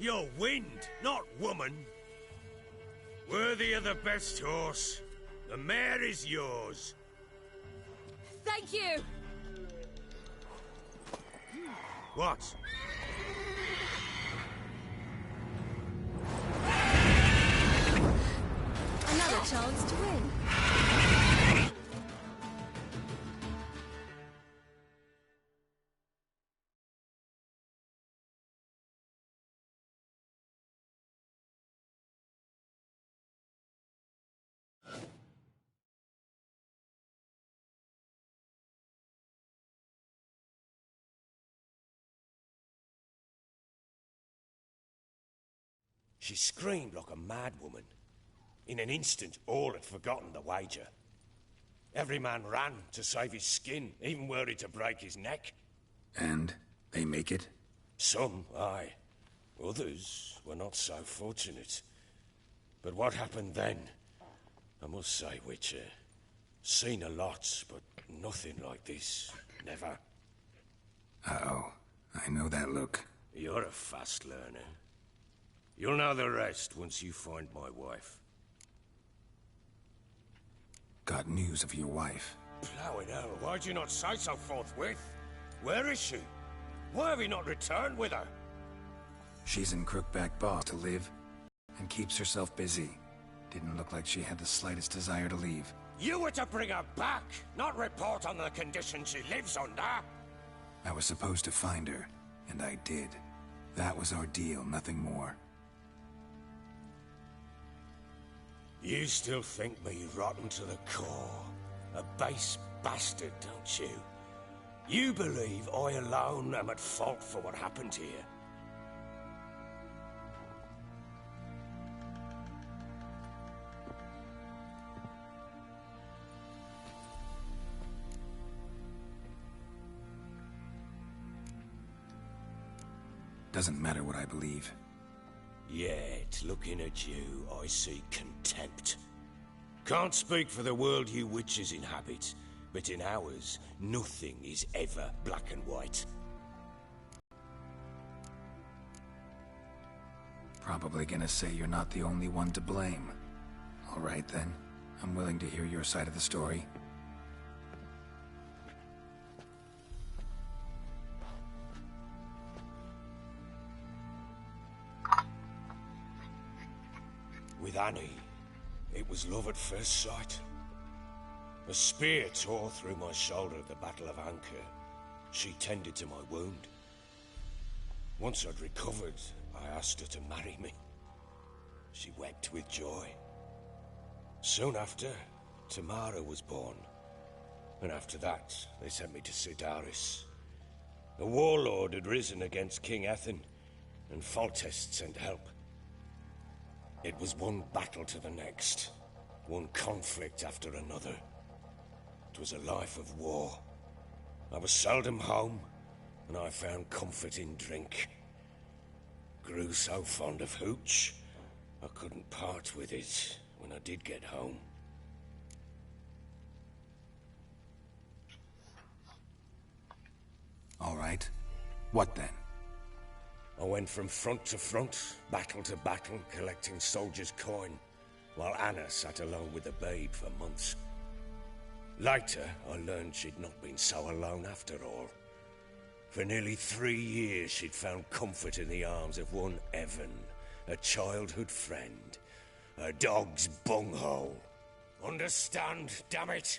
You're wind, not woman. Worthy of the best horse. The mare is yours. Thank you! What? Another chance to win. She screamed like a mad woman. In an instant, all had forgotten the wager. Every man ran to save his skin, even were he to break his neck. And they make it? Some, aye. Others were not so fortunate. But what happened then? I must say, Witcher, seen a lot, but nothing like this. Never. Uh-oh. I know that look. You're a fast learner. You'll know the rest once you find my wife. Got news of your wife. Plowing hell, why'd you not say so forthwith? Where is she? Why have you not returned with her? She's in Crookback Bog to live, and keeps herself busy. Didn't look like she had the slightest desire to leave. You were to bring her back, not report on the conditions she lives under. I was supposed to find her, and I did. That was our deal, nothing more. You still think me rotten to the core. A base bastard, don't you? You believe I alone am at fault for what happened here. Doesn't matter what I believe. Yet, looking at you, I see contempt. Can't speak for the world you witches inhabit, but in ours, nothing is ever black and white. Probably gonna say you're not the only one to blame. All right then, I'm willing to hear your side of the story. With Annie, it was love at first sight. A spear tore through my shoulder at the Battle of Anchor. She tended to my wound. Once I'd recovered, I asked her to marry me. She wept with joy. Soon after, Tamara was born. And after that, they sent me to Sidaris. A warlord had risen against King Ethan, and Foltest sent help. It was one battle to the next, one conflict after another. It was a life of war. I was seldom home, and I found comfort in drink. Grew so fond of hooch, I couldn't part with it when I did get home. All right. What then? I went from front to front, battle to battle, collecting soldiers' coin, while Anna sat alone with the babe for months. Later, I learned she'd not been so alone after all. For nearly 3 years, she'd found comfort in the arms of one Evan, a childhood friend, a dog's bunghole. Understand, damn it?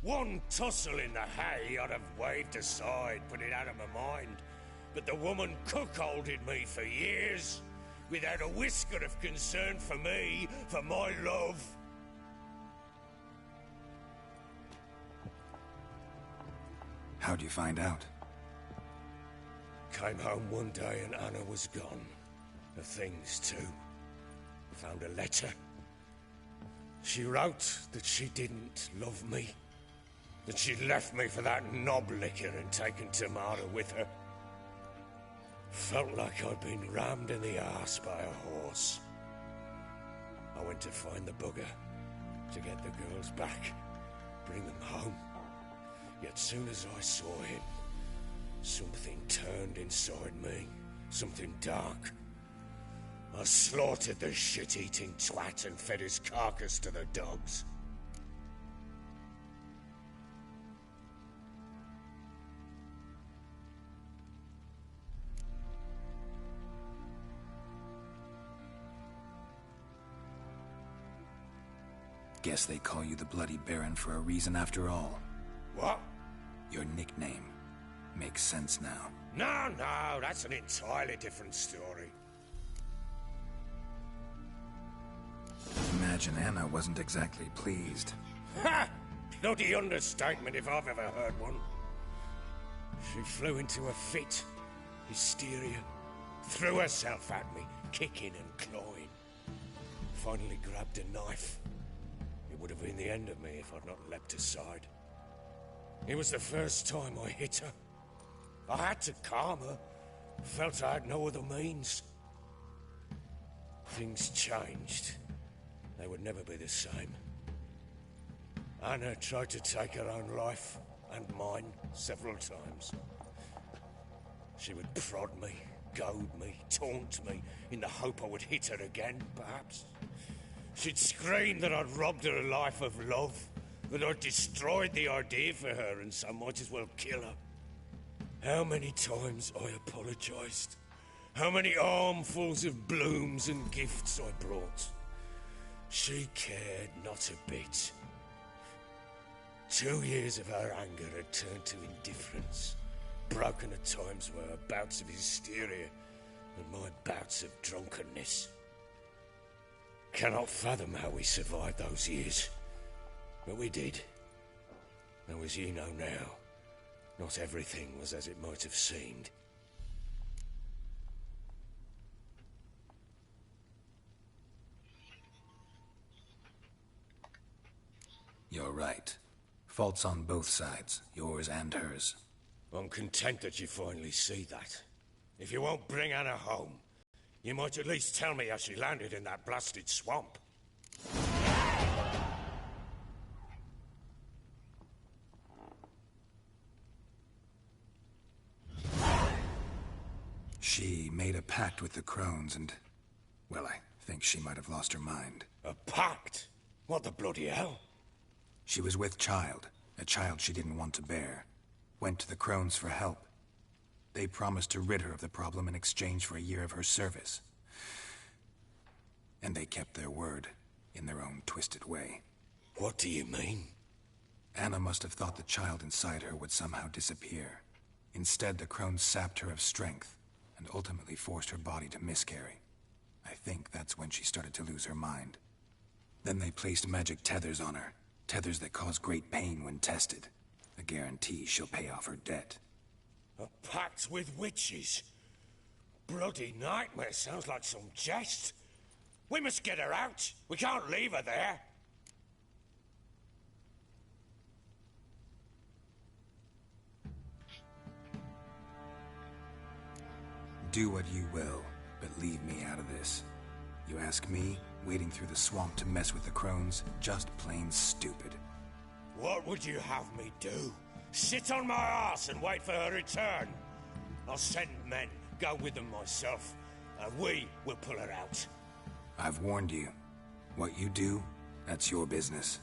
One tussle in the hay I'd have waved aside, put it out of my mind. But the woman cuckolded me for years, without a whisker of concern for me, for my love. How'd you find out? Came home one day and Anna was gone. The things too. Found a letter. She wrote that she didn't love me. That she'd left me for that knob licker and taken Tamara with her. Felt like I'd been rammed in the arse by a horse. I went to find the bugger, to get the girls back, bring them home. Yet soon as I saw him, something turned inside me, something dark. I slaughtered the shit-eating twat and fed his carcass to the dogs. Guess they call you the Bloody Baron for a reason after all. What? Your nickname makes sense now. No, that's an entirely different story. Imagine Anna wasn't exactly pleased. Ha! Bloody understatement if I've ever heard one. She flew into a fit. Hysteria. Threw herself at me, kicking and clawing. Finally grabbed a knife. It would have been the end of me if I'd not leapt aside. It was the first time I hit her. I had to calm her. Felt I had no other means. Things changed. They would never be the same. Anna tried to take her own life, and mine, several times. She would prod me, goad me, taunt me, in the hope I would hit her again, perhaps. She'd scream that I'd robbed her life of love, that I'd destroyed the idea for her, and so might as well kill her. How many times I apologized. How many armfuls of blooms and gifts I brought. She cared not a bit. 2 years of her anger had turned to indifference, broken at times by her bouts of hysteria and my bouts of drunkenness. Cannot fathom how we survived those years, but we did. Though as you know now, not everything was as it might have seemed. You're right. Faults on both sides, yours and hers. I'm content that you finally see that. If you won't bring Anna home, you might at least tell me how she landed in that blasted swamp. She made a pact with the crones and... well, I think she might have lost her mind. A pact? What the bloody hell? She was with child, a child she didn't want to bear. Went to the crones for help. They promised to rid her of the problem in exchange for a year of her service. And they kept their word, in their own twisted way. What do you mean? Anna must have thought the child inside her would somehow disappear. Instead, the crones sapped her of strength, and ultimately forced her body to miscarry. I think that's when she started to lose her mind. Then they placed magic tethers on her. Tethers that cause great pain when tested. A guarantee she'll pay off her debt. A pact with witches? Bloody nightmare, sounds like some jest. We must get her out. We can't leave her there. Do what you will, but leave me out of this. You ask me, wading through the swamp to mess with the crones, just plain stupid. What would you have me do? Sit on my ass and wait for her return? I'll send men, go with them myself, and we will pull her out. I've warned you. What you do, that's your business.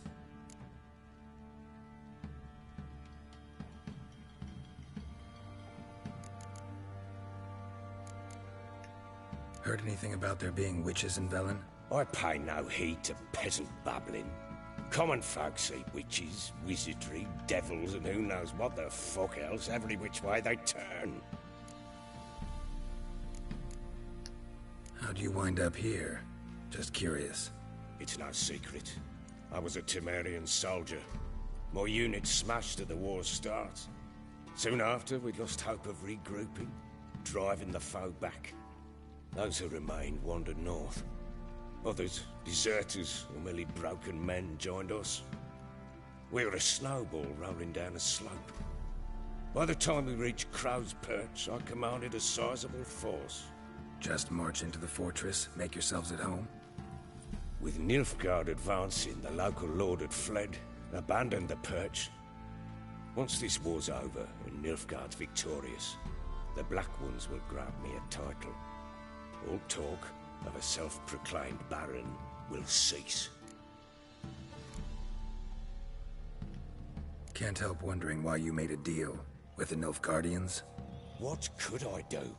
Heard anything about there being witches in Velen? I pay no heed to peasant babbling. Common folks see witches, wizardry, devils, and who knows what the fuck else every which way they turn. How'd you wind up here? Just curious. It's no secret. I was a Temerian soldier. My unit smashed at the war's start. Soon after, we lost hope of regrouping, driving the foe back. Those who remained wandered north. Others, deserters or merely broken men, joined us. We were a snowball rolling down a slope. By the time we reached Crow's Perch, I commanded a sizable force. Just march into the fortress, make yourselves at home? With Nilfgaard advancing, the local lord had fled, abandoned the Perch. Once this war's over and Nilfgaard's victorious, the Black Ones will grant me a title. All talk, of a self-proclaimed baron will cease. Can't help wondering why you made a deal with the Nilfgaardians. What could I do?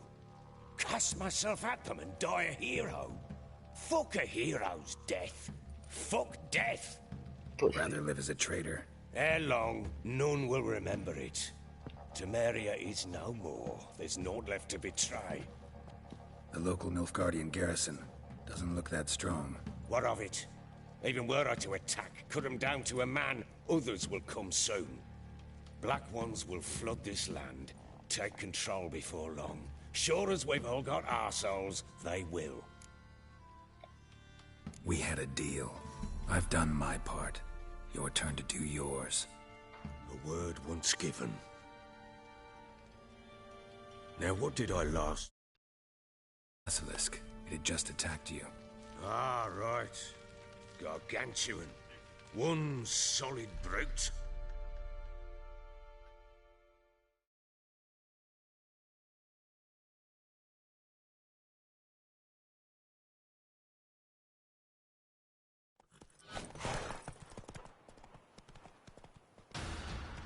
Cast myself at them and die a hero? Fuck a hero's death. Fuck death. Rather live as a traitor. Ere long, none will remember it. Temeria is no more. There's naught left to betray. The local Nilfgaardian garrison doesn't look that strong. What of it? Even were I to attack, cut them down to a man, others will come soon. Black Ones will flood this land, take control before long. Sure as we've all got arseholes, they will. We had a deal. I've done my part. Your turn to do yours. A word once given. Now what did I last? Basilisk. It had just attacked you. Ah, right. Gargantuan. One solid brute.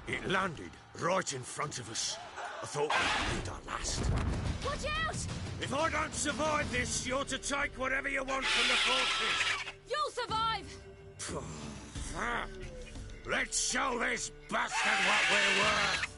It landed right in front of us. I thought we'd our last. Watch out! If I don't survive this, you're to take whatever you want from the fortress. You'll survive! Let's show this bastard what we're worth.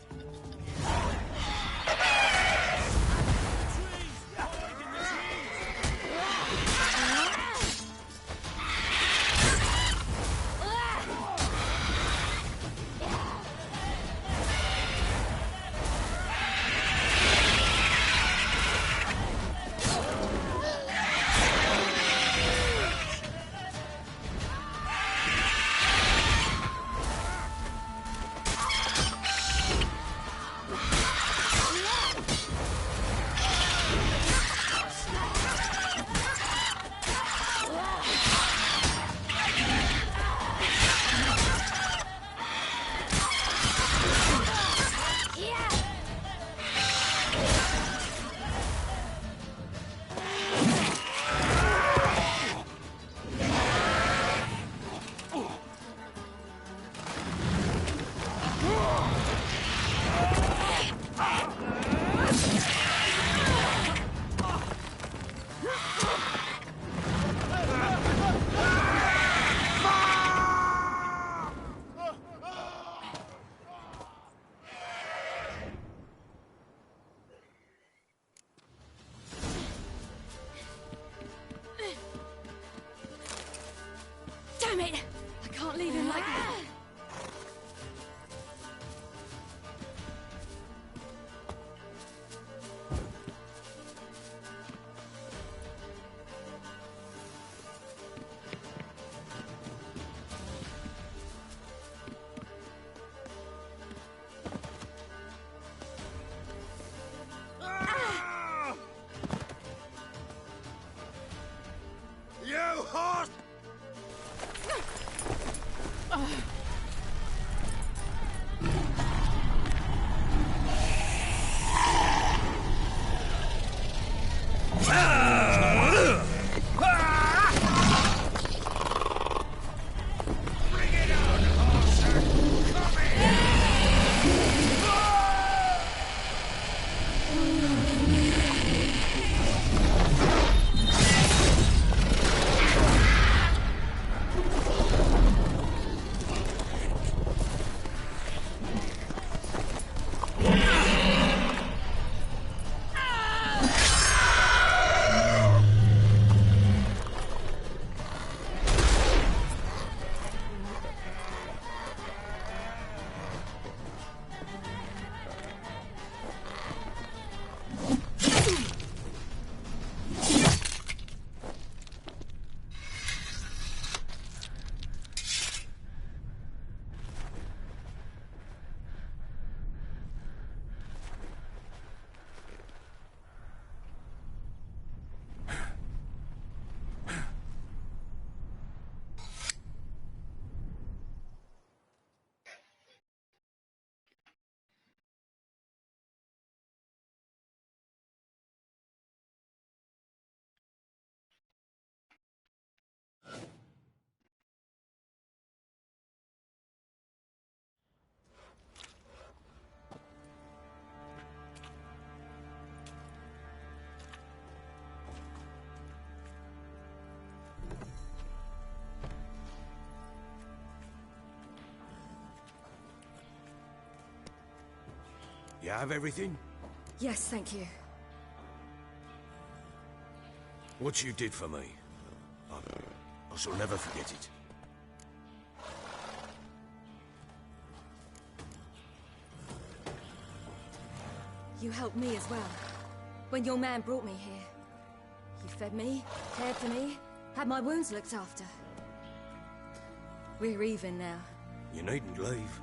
You have everything? Yes, thank you. What you did for me, I shall never forget it. You helped me as well. When your man brought me here. You fed me, cared for me, had my wounds looked after. We're even now. You needn't leave.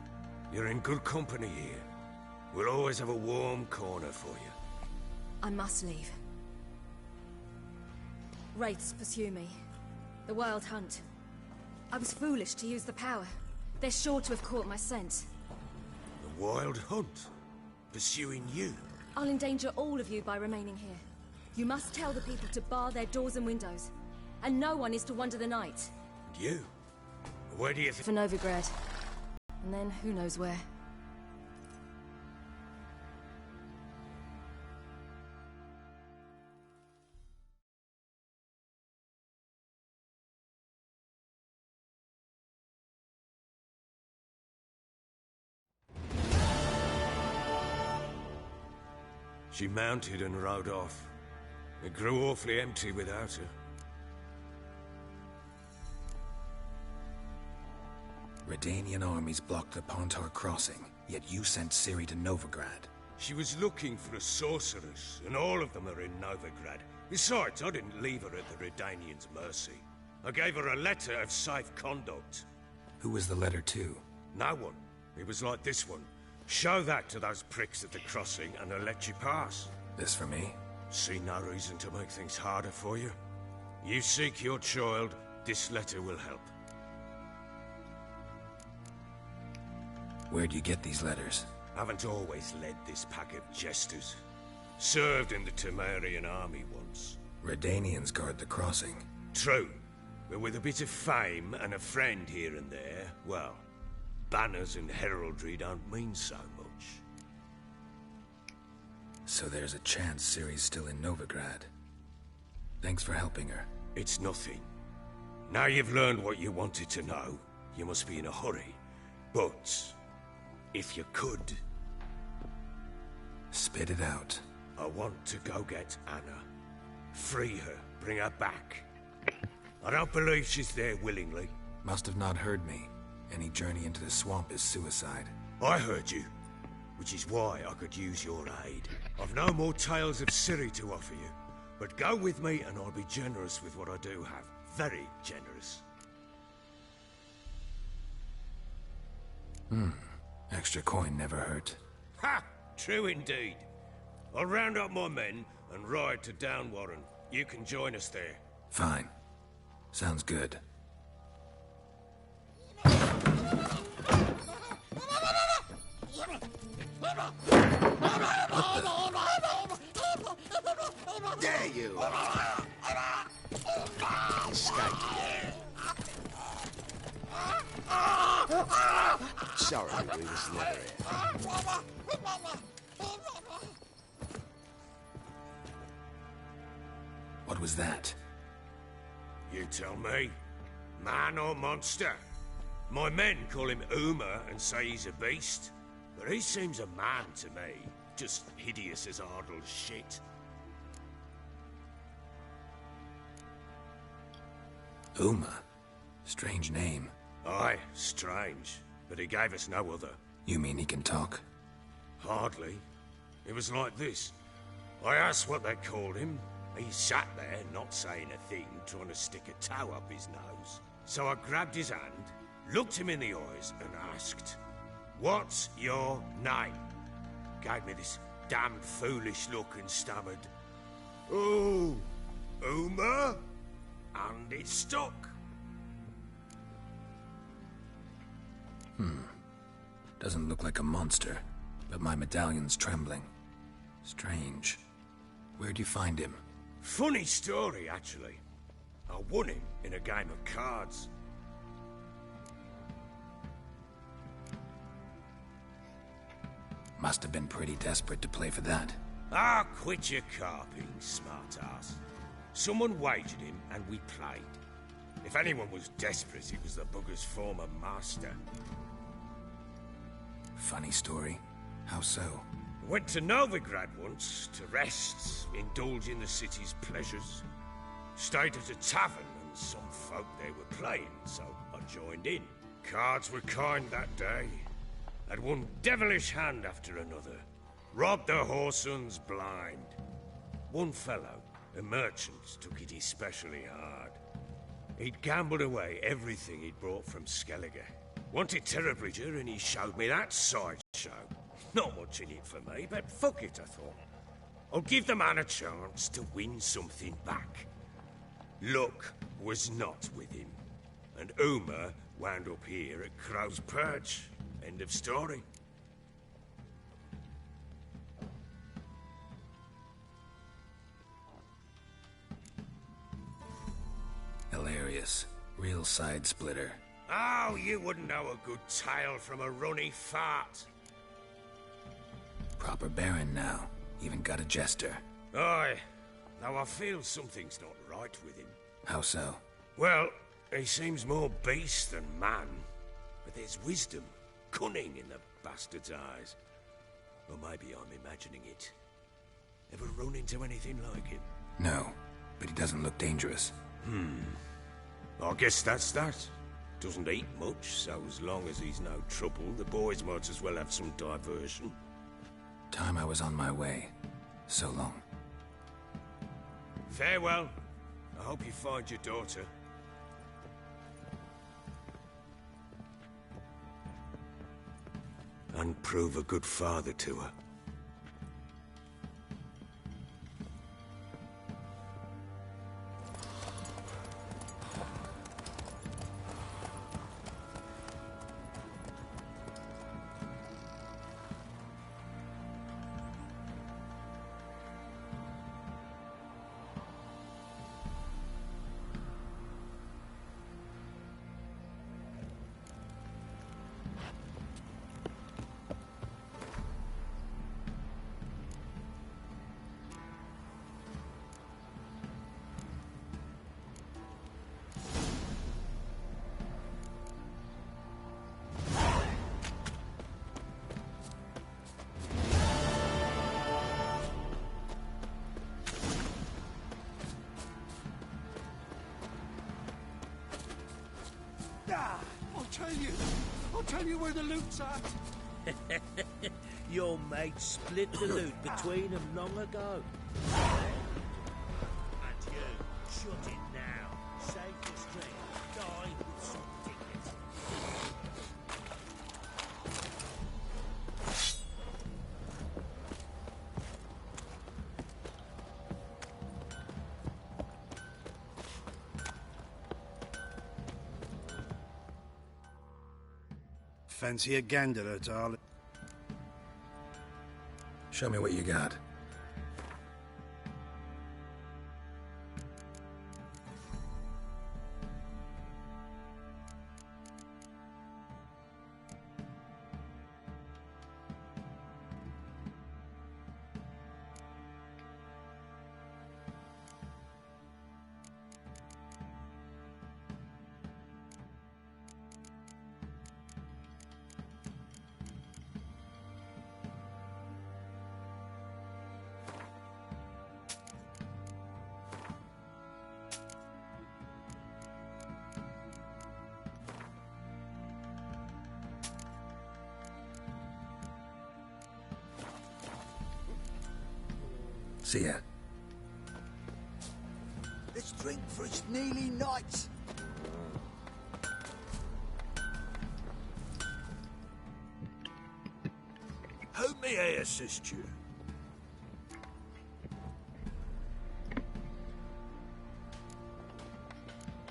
You're in good company here. We'll always have a warm corner for you. I must leave. Wraiths pursue me. The Wild Hunt. I was foolish to use the power. They're sure to have caught my scent. The Wild Hunt? Pursuing you? I'll endanger all of you by remaining here. You must tell the people to bar their doors and windows. And no one is to wander the night. And you? Where do you think? For Novigrad. And then who knows where. She mounted and rode off. It grew awfully empty without her. Redanian armies blocked the Pontar crossing, yet you sent Ciri to Novigrad. She was looking for a sorceress, and all of them are in Novigrad. Besides, I didn't leave her at the Redanians' mercy. I gave her a letter of safe conduct. Who was the letter to? No one. It was like this one. Show that to those pricks at the crossing, and they'll let you pass. This for me? See no reason to make things harder for you. You seek your child, this letter will help. Where'd you get these letters? Haven't always led this pack of jesters. Served in the Temerian army once. Redanians guard the crossing. True, but with a bit of fame and a friend here and there, well, banners and heraldry don't mean so much. So there's a chance Ciri's still in Novigrad. Thanks for helping her. It's nothing. Now you've learned what you wanted to know, you must be in a hurry. But, if you could... Spit it out. I want to go get Anna. Free her, bring her back. I don't believe she's there willingly. Must have not heard me. Any journey into the swamp is suicide. I heard you, which is why I could use your aid. I've no more tales of Ciri to offer you, but go with me and I'll be generous with what I do have. Very generous. Extra coin never hurt. Ha! True indeed. I'll round up my men and ride to Downwarren. You can join us there. Fine. Sounds good. There you are. Escape. Sorry, we was never here. What was that? You tell me. Man or monster? My men call him Uma and say he's a beast. But he seems a man to me. Just hideous as Ardle's shit. Uma? Strange name. Aye, strange. But he gave us no other. You mean he can talk? Hardly. It was like this. I asked what they called him. He sat there, not saying a thing, trying to stick a toe up his nose. So I grabbed his hand, looked him in the eyes, and asked, "What's your name?" Gave me this damn foolish look and stammered, "Oh, Uma?" And it stuck. Doesn't look like a monster, but my medallion's trembling. Strange. Where'd you find him? Funny story, actually. I won him in a game of cards. Must have been pretty desperate to play for that. Ah, quit your carping, smartass. Someone wagered him, and we played. If anyone was desperate, it was the bugger's former master. Funny story. How so? Went to Novigrad once to rest, indulge in the city's pleasures. Stayed at a tavern and some folk they were playing, so I joined in. Cards were kind that day. Had one devilish hand after another. Robbed the whoresun's blind. One fellow, a merchant, took it especially hard. He'd gambled away everything he'd brought from Skellige. Wanted Terrabridger and he showed me that sideshow. Not much in it for me, but fuck it, I thought. I'll give the man a chance to win something back. Luck was not with him, and Uma wound up here at Crow's Perch. End of story. Hilarious. Real side splitter. Oh, you wouldn't know a good tale from a runny fart. Proper baron now. Even got a jester. Aye, though I feel something's not right with him. How so? Well, he seems more beast than man. But there's wisdom, cunning in the bastard's eyes. Or maybe I'm imagining it. Ever run into anything like him? No, but he doesn't look dangerous. I guess that's that. Doesn't eat much, so as long as he's no trouble, the boys might as well have some diversion. Time I was on my way. So long. Farewell. I hope you find your daughter. And prove a good father to her. I'll tell you where the loot's at. Your mate split the loot between them long ago. And you, shut it now. Save the street. Die with some dignity. Fancy a gander at all? Show me what you got. See ya. Let's drink for its nearly night. How may I assist you?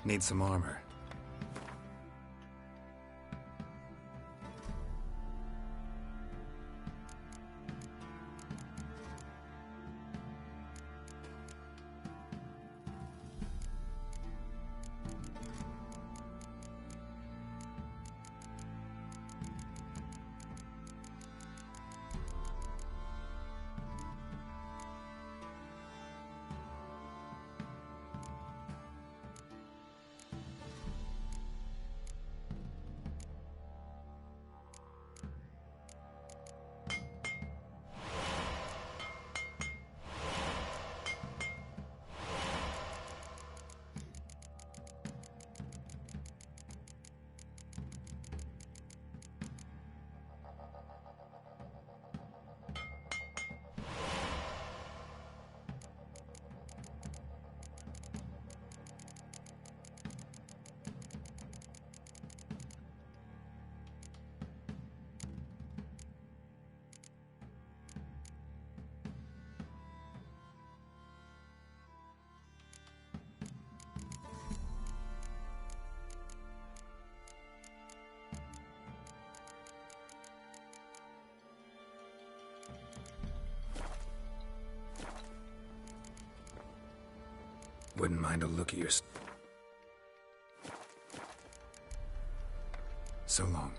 Need some armor. Wouldn't mind a look at your... So long.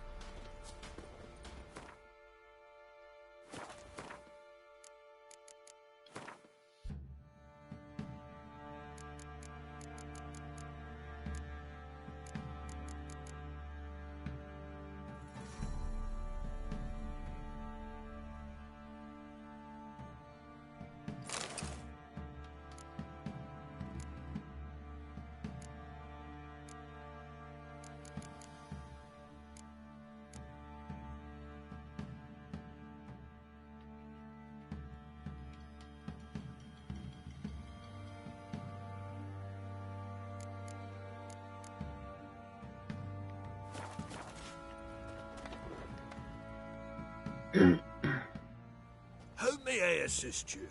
How may I assist you?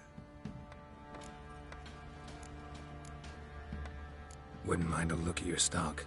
Wouldn't mind a look at your stock.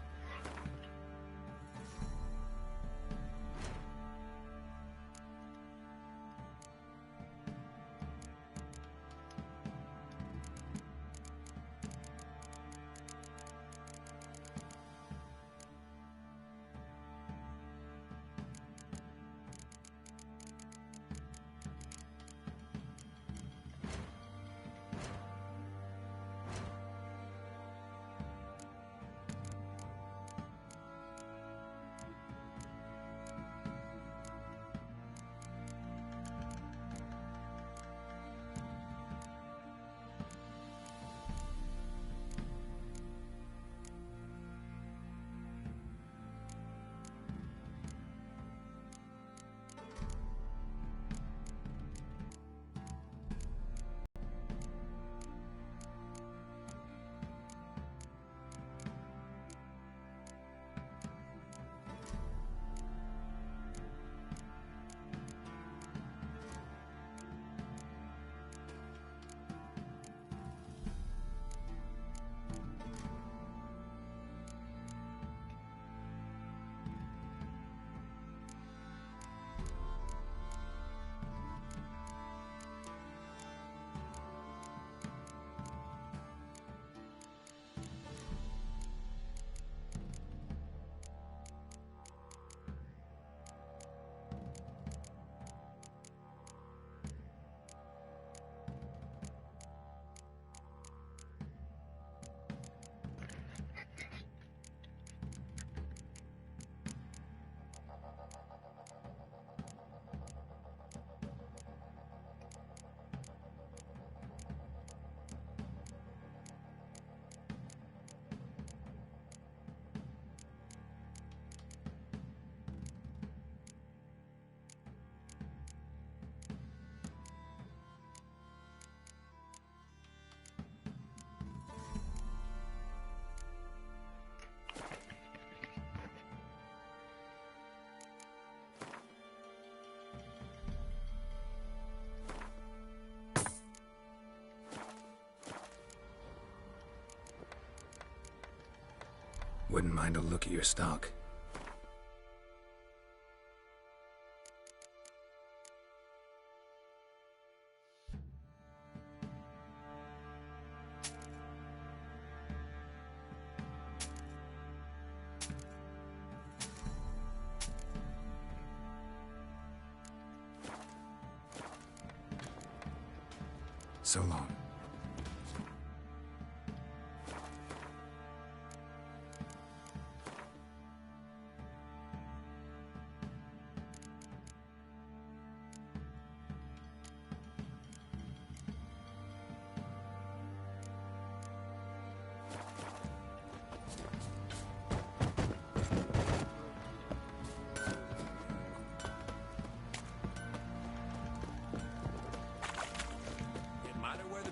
Wouldn't mind a look at your stock. So long.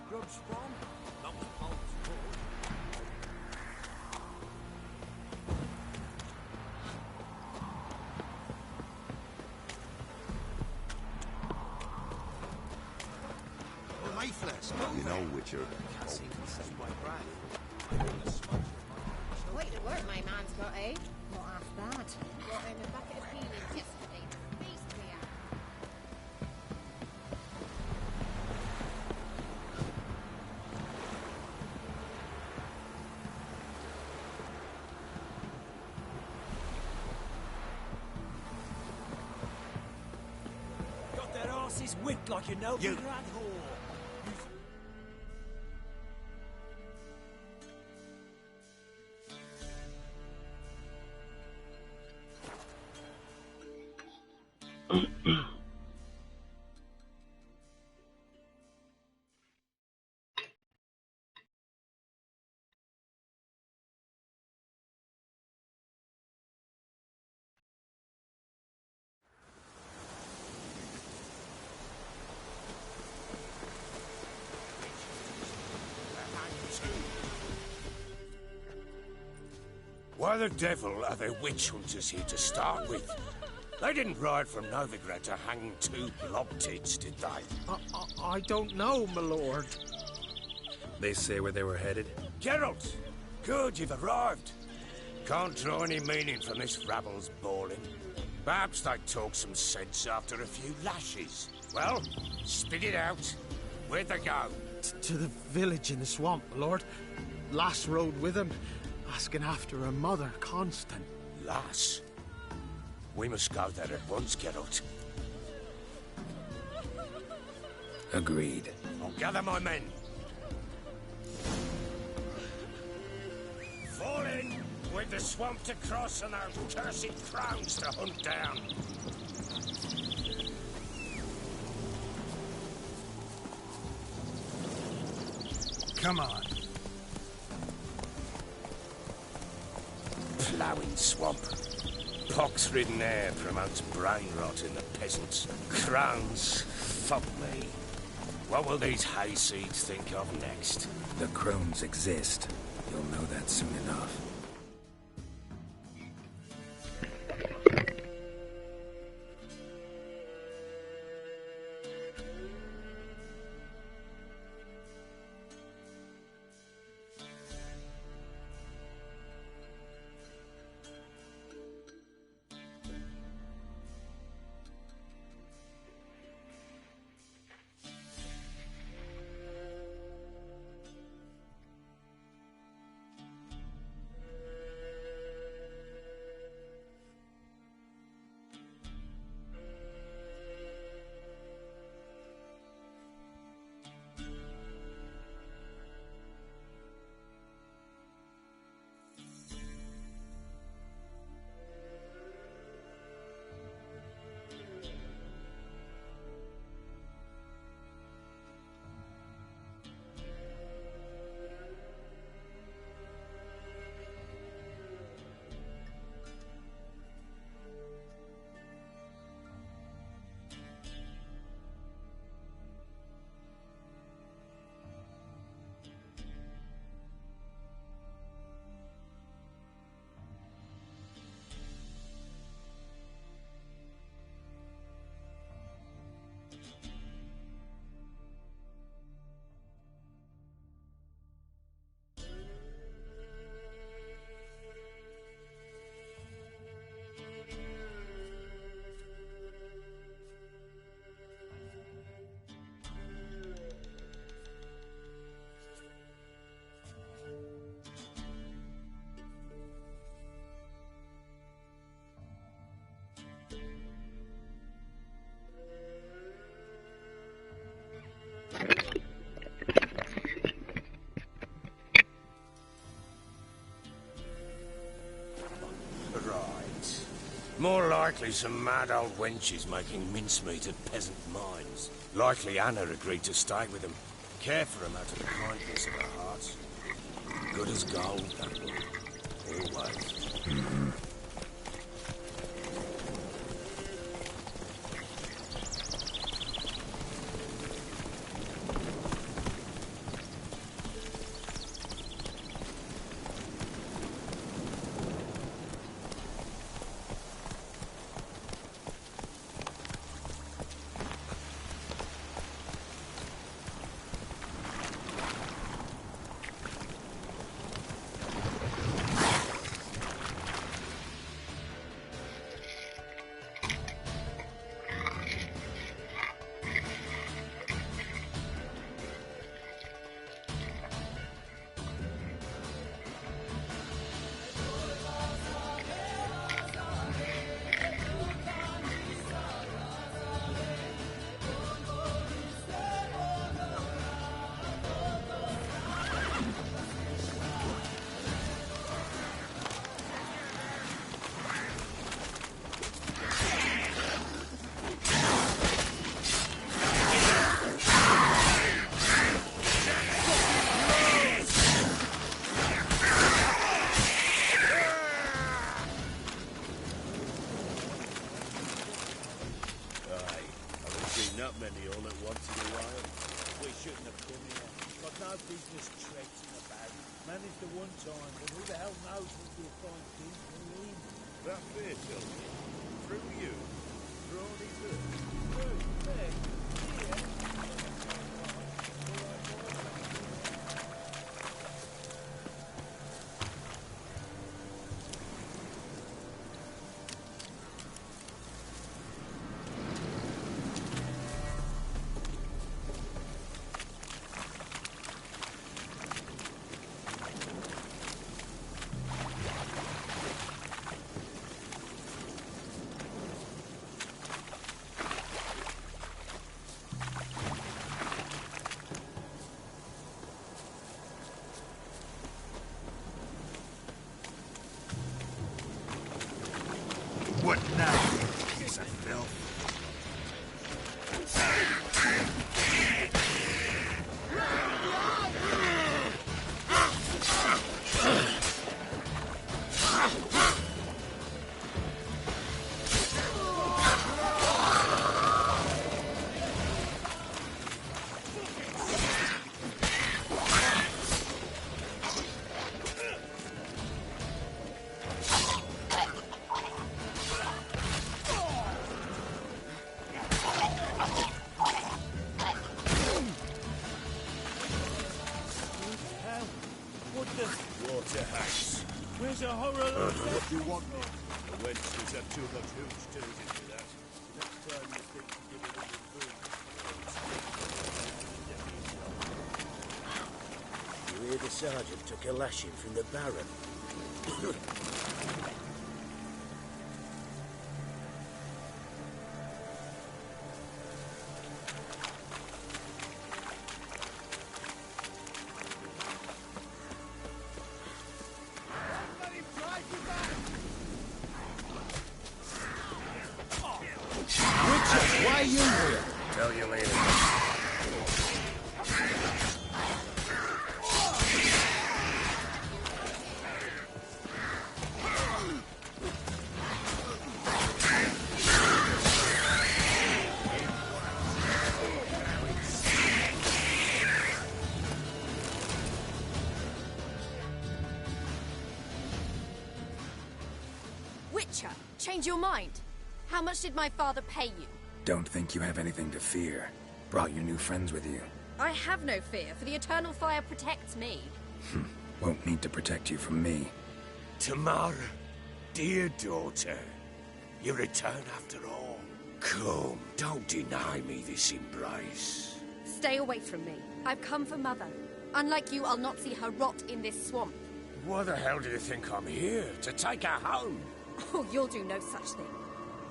Grub's from? Not with Paul's fault. Oh, Mayflies. You know, Witcher. Way to work my man's got, eh? Not half bad. Got him a bucket of peas yesterday. Beast we are. lass's wit like you know You- bigger and whore. Why the devil are there witch hunters here to start with? They didn't ride from Novigrad to hang two blob tits, did they? I don't know, my lord. They say where they were headed? Geralt! Good, you've arrived. Can't draw any meaning from this rabble's bawling. Perhaps they talk some sense after a few lashes. Well, spit it out. Where'd they go? To the village in the swamp, my lord. Lass rode with him, asking after her mother, Constant. Lass? We must go there at once, Geralt. Agreed. I'll gather my men. Fall in! With the swamp to cross and those cursed crowns to hunt down. Come on. Ploughing swamp. Pox-ridden air promotes brain rot in the peasants. Crowns, fuck me. What will these hayseeds think of next? The crones exist. You'll know that soon enough. Right. More likely some mad old wenches making mincemeat at peasant mines. Likely Anna agreed to stay with them. Care for them out of the kindness of her heart. Good as gold, that would. Always. wanted a while. We shouldn't have come here. Got no business traipsing about. Managed the one time, but who the hell knows what you'll find deeper in? That fear tells me. Through you. Through all these Through there, here. What now? Piece of filth. Waterhouse. Where's a horror like that? What do you want me? The wenches have too much hooch to it into that. Next time you think to give it a good food. You hear the sergeant took a lashing from the Baron. Why are you here? Tell you later. Witcher, change your mind. How much did my father pay you? Don't think you have anything to fear. Brought your new friends with you. I have no fear, for the eternal fire protects me. Won't need to protect you from me. Tamara, dear daughter, you return after all. Come, don't deny me this embrace. Stay away from me. I've come for Mother. Unlike you, I'll not see her rot in this swamp. Why the hell do you think I'm here? To take her home? Oh, you'll do no such thing.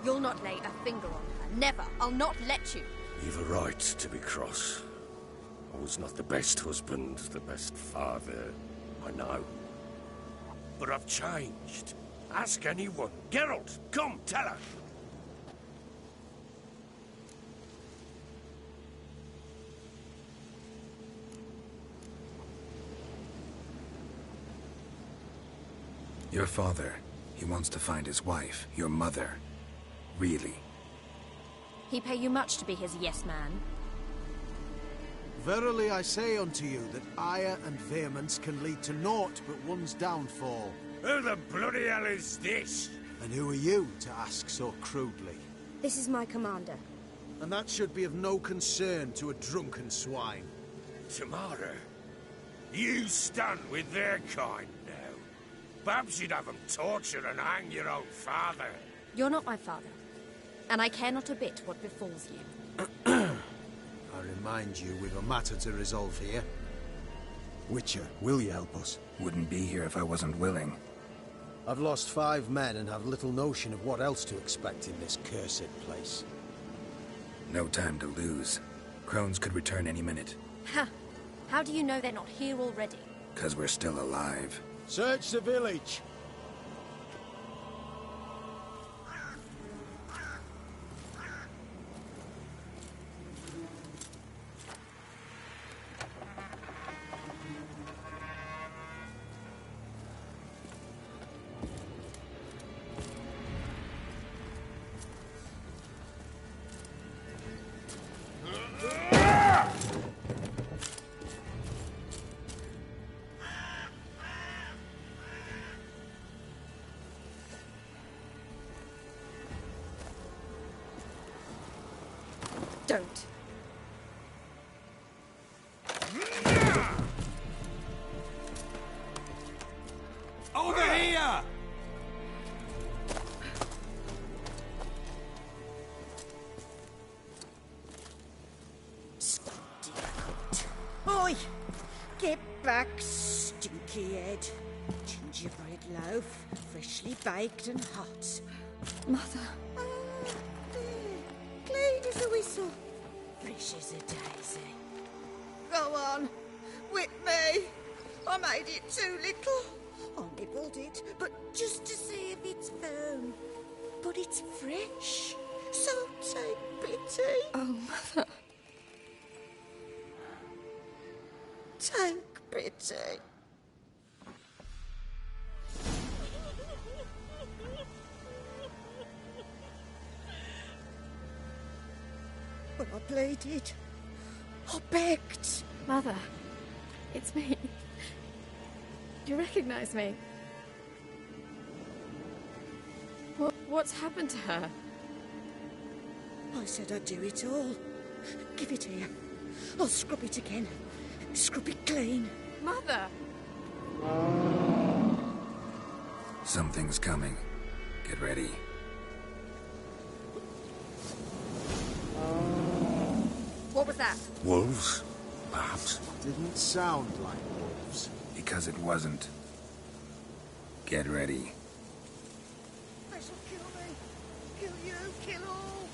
You'll not lay a finger on her. Never. I'll not let you. You've a right to be cross. I was not the best husband, the best father, I know. But I've changed. Ask anyone. Geralt, come, tell her. Your father, he wants to find his wife, your mother. Really? He pay you much to be his yes man. Verily I say unto you that ire and vehemence can lead to naught but one's downfall. Who the bloody hell is this? And who are you to ask so crudely? This is my commander. And that should be of no concern to a drunken swine. Tamara, you stand with their kind now. Perhaps you'd have them torture and hang your own father. You're not my father, and I care not a bit what befalls you. I remind you, we've a matter to resolve here. Witcher, will you help us? Wouldn't be here if I wasn't willing. I've lost 5 men and have little notion of what else to expect in this cursed place. No time to lose. Crones could return any minute. Ha! How do you know they're not here already? 'Cause we're still alive. Search the village! Don't. Over here! Oi! Get back, stinky head. Gingerbread loaf, freshly baked and hot. Mother. Ah, there. Clean as a whistle. Fresh as a daisy. Go on. Whip me. I made it too little. I nibbled it, but just to see if it's firm. But it's fresh. So take pity. Oh, Mother. Take pity. But I pleaded. I begged. Mother. It's me. You recognize me? What's happened to her? I said I'd do it all. Give it here. I'll scrub it again. Scrub it clean. Mother! Something's coming. Get ready. What was that? Wolves? Perhaps. Didn't sound like wolves. Because it wasn't. Get ready. They shall kill me. Kill you. Kill all.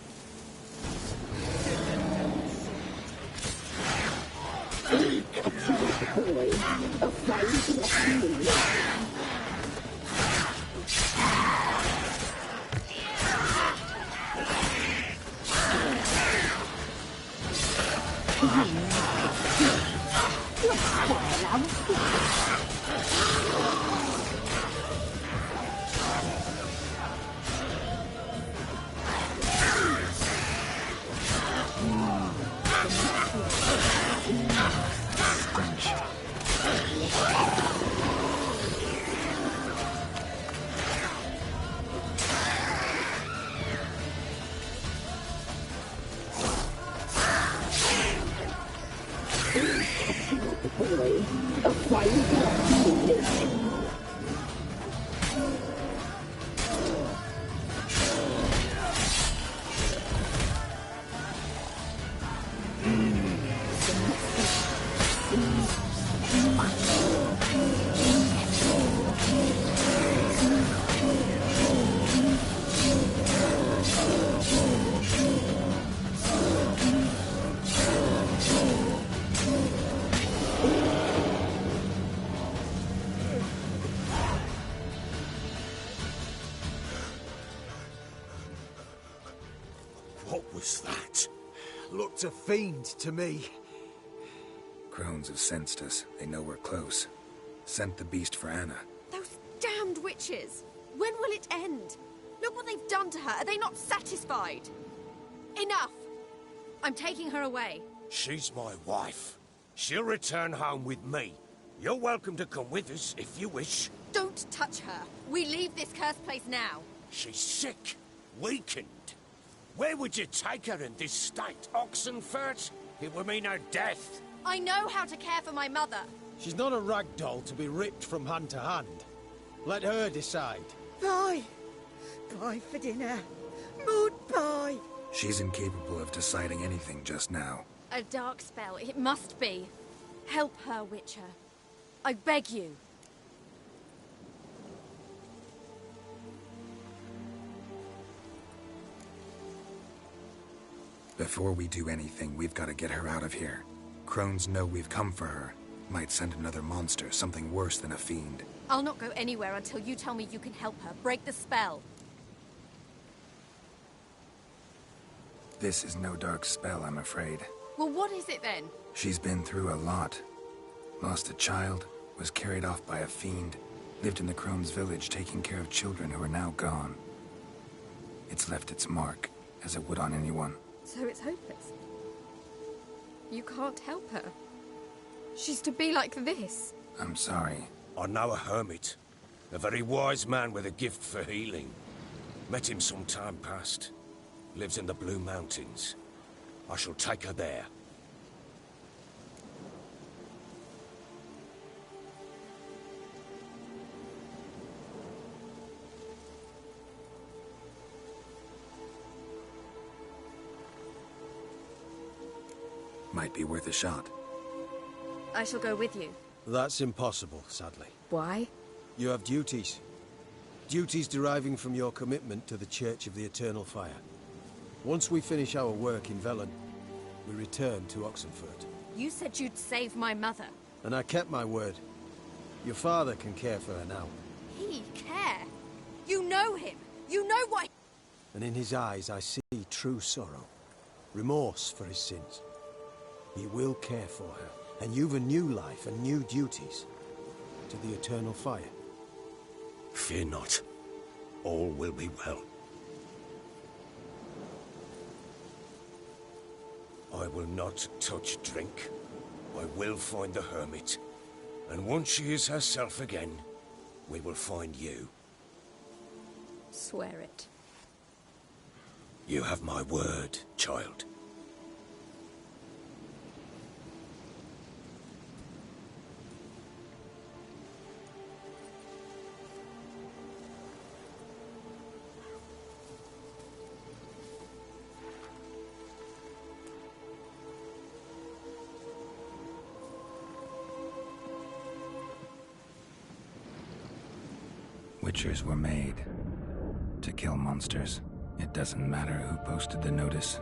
What was that? Looked a fiend to me. Crones have sensed us. They know we're close. Sent the beast for Anna. Those damned witches! When will it end? Look what they've done to her. Are they not satisfied? Enough! I'm taking her away. She's my wife. She'll return home with me. You're welcome to come with us if you wish. Don't touch her. We leave this cursed place now. She's sick, weakened. Where would you take her in this state? Oxenfurt? It would mean her death. I know how to care for my mother. She's not a rag doll to be ripped from hand to hand. Let her decide. Pie. Pie for dinner. Mood pie. She's incapable of deciding anything just now. A dark spell. It must be. Help her, Witcher. I beg you. Before we do anything, we've got to get her out of here. Crones know we've come for her. Might send another monster, something worse than a fiend. I'll not go anywhere until you tell me you can help her. Break the spell. This is no dark spell, I'm afraid. Well, what is it then? She's been through a lot. Lost a child, was carried off by a fiend, lived in the Crone's village taking care of children who are now gone. It's left its mark, as it would on anyone. So it's hopeless. You can't help her. She's to be like this. I'm sorry. I know a hermit. A very wise man with a gift for healing. Met him some time past. Lives in the Blue Mountains. I shall take her there. Might be worth a shot. I shall go with you. That's impossible, sadly. Why? You have duties. Duties deriving from your commitment to the Church of the Eternal Fire. Once we finish our work in Velen, we return to Oxenfurt. You said you'd save my mother. And I kept my word. Your father can care for her now. He care? You know him. You know what... And in his eyes I see true sorrow. Remorse for his sins. He will care for her. And you've a new life and new duties. To the Eternal Fire. Fear not. All will be well. I will not touch drink. I will find the hermit. And once she is herself again, we will find you. Swear it. You have my word, child. Witchers were made to kill monsters. It doesn't matter who posted the notice.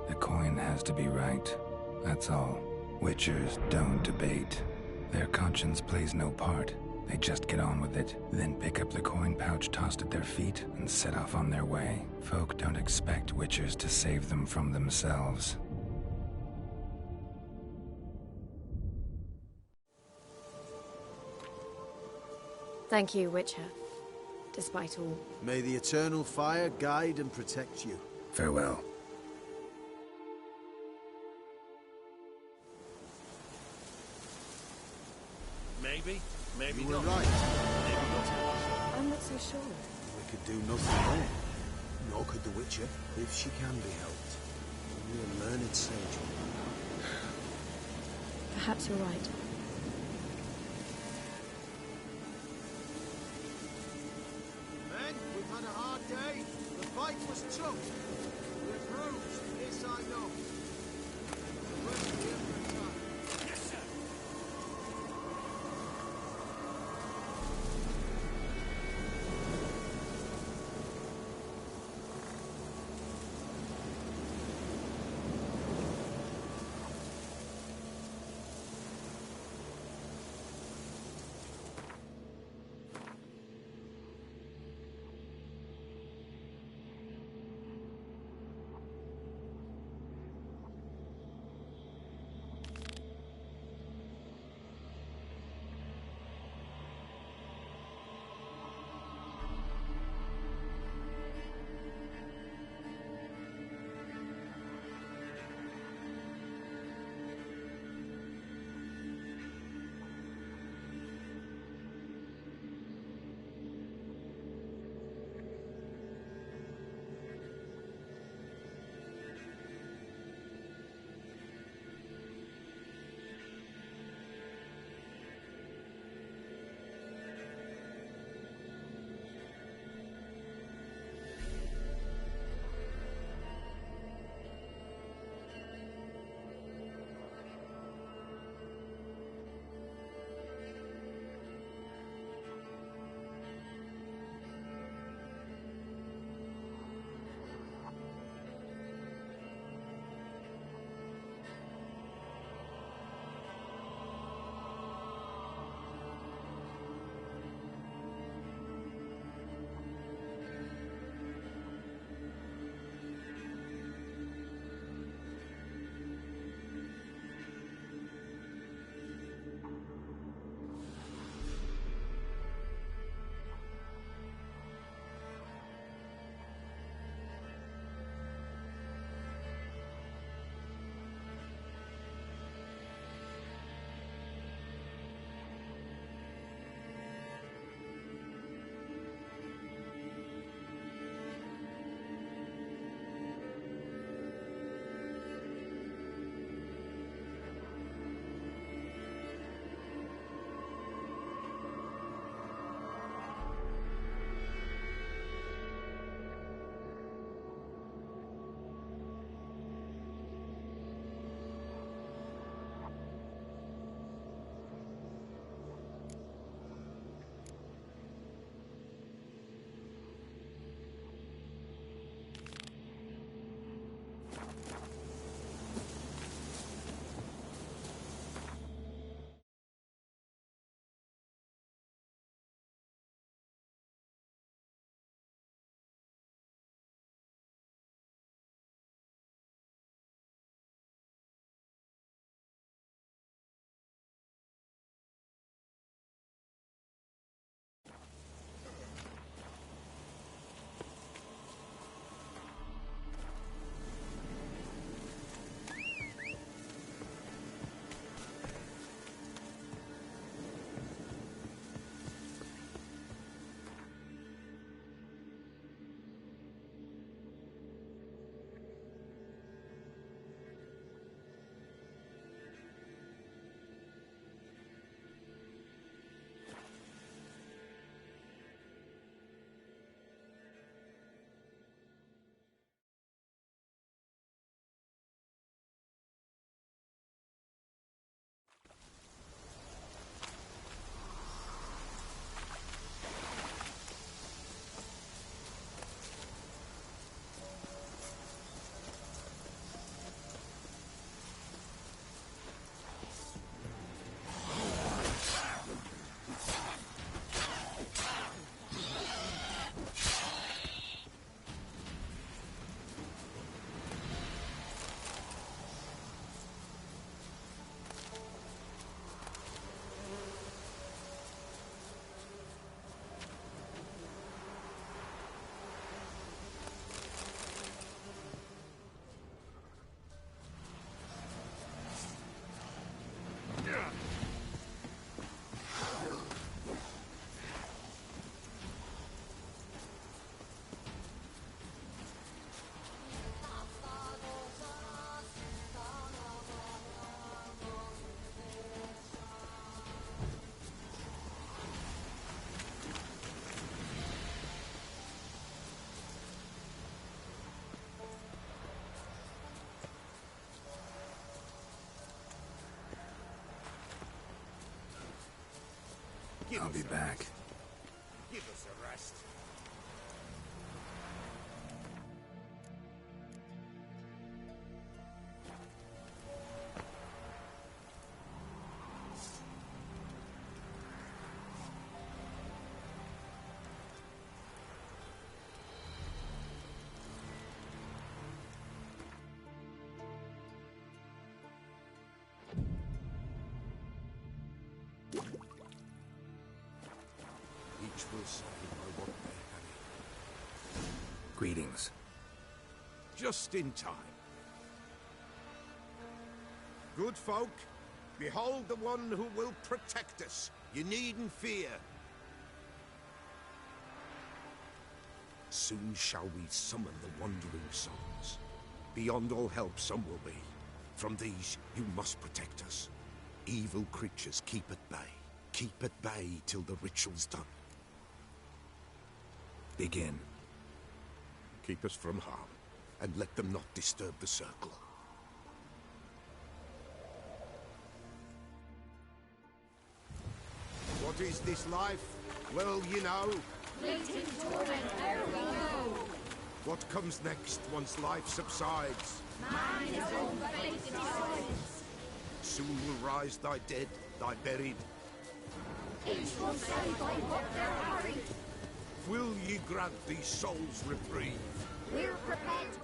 The coin has to be right. That's all. Witchers don't debate. Their conscience plays no part. They just get on with it, then pick up the coin pouch tossed at their feet and set off on their way. Folk don't expect witchers to save them from themselves. Thank you, Witcher. Despite all. May the Eternal Fire guide and protect you. Farewell. Maybe, maybe You were not. right. Maybe not. I'm not so sure. We could do nothing there. Nor could the Witcher, if she can be helped. Only a learned sage. Perhaps you're right. Men, we've had a hard day. The fight was tough. We're bruised, this I know. Persevere for a time. Yes, sir. I'll be back. Give us a rest. Each will say I want their honey. Greetings. Just in time. Good folk, behold the one who will protect us. You needn't fear. Soon shall we summon the wandering souls. Beyond all help some will be. From these you must protect us. Evil creatures keep at bay. Keep at bay till the ritual's done. Begin. Keep us from harm, and let them not disturb the circle. What is this life? Well, you know. Fleeting torment, ere we go. What comes next once life subsides? Man is all fate decides. Soon will rise thy dead, thy buried. Each will say by what they're hurried. Will ye grant these souls reprieve? We're prepared.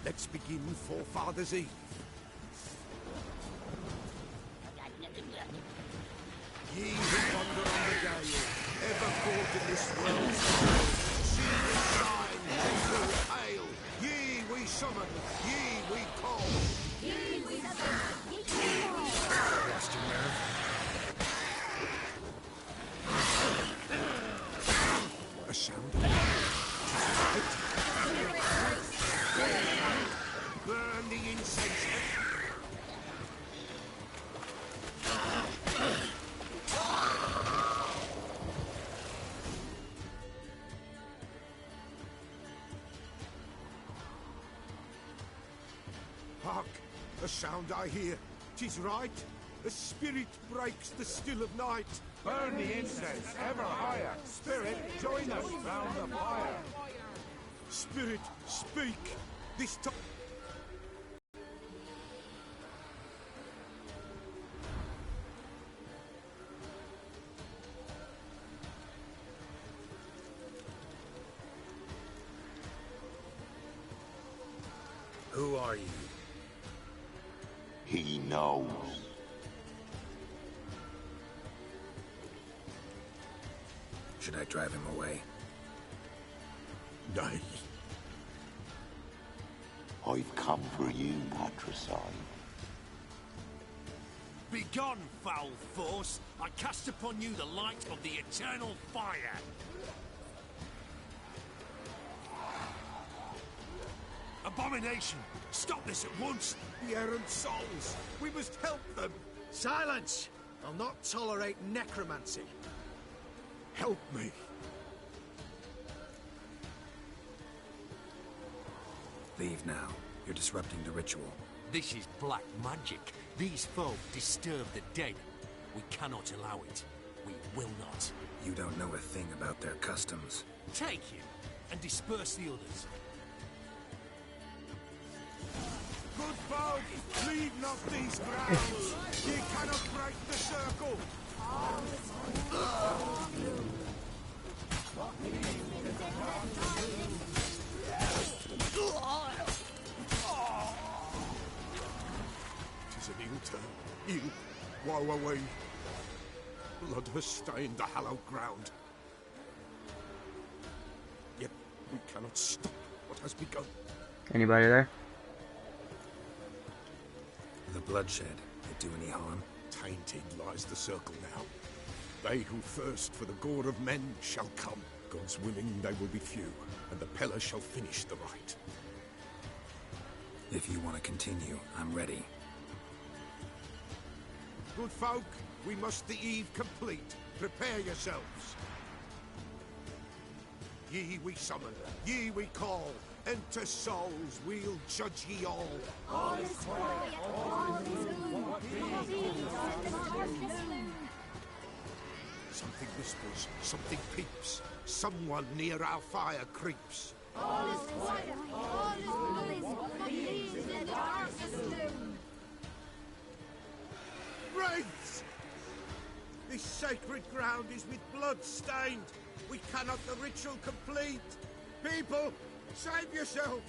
Let's begin Forefathers' Eve. Ye who wander on the gale, ever caught in this world's tale, see the sign, hail, hail. Ye we summon, ye we call. Ye we summon, ye we call. Lost your nerve? A sound. Burn the incense. Hark! A sound I hear. 'Tis right. A spirit breaks the still of night. Burn the incense ever higher. Spirit, join us round the fire. Spirit, speak. This time. Who are you? He knows. Should I drive him away? Nay. I've come for you, patricide. Begone, foul force! I cast upon you the light of the eternal fire! Abomination! Stop this at once! The errant souls. We must help them. Silence! I'll not tolerate necromancy. Help me. Leave now. You're disrupting the ritual. This is black magic. These folk disturb the dead. We cannot allow it. We will not. You don't know a thing about their customs. Take him and disperse the others. Good folk, leave not these grounds. Ye cannot break the circle. Tis an ill turn. Ill. Woe away. Blood has stained the hallowed ground. Yet we cannot stop what has begun. Anybody there? The bloodshed, it do any harm? Tainted lies the circle now. They who thirst for the gore of men shall come. God's willing they will be few, and the Pella shall finish the rite. If you want to continue, I'm ready. Good folk, we must the eve complete. Prepare yourselves. Ye we summon, ye we call. Enter souls, we'll judge ye all. All is quiet, all is Something whispers, something peeps. Someone near our fire creeps. all is quiet, all is in the darkness gloom. Wraiths! This sacred ground is with blood stained. We cannot the ritual complete. People, save yourselves.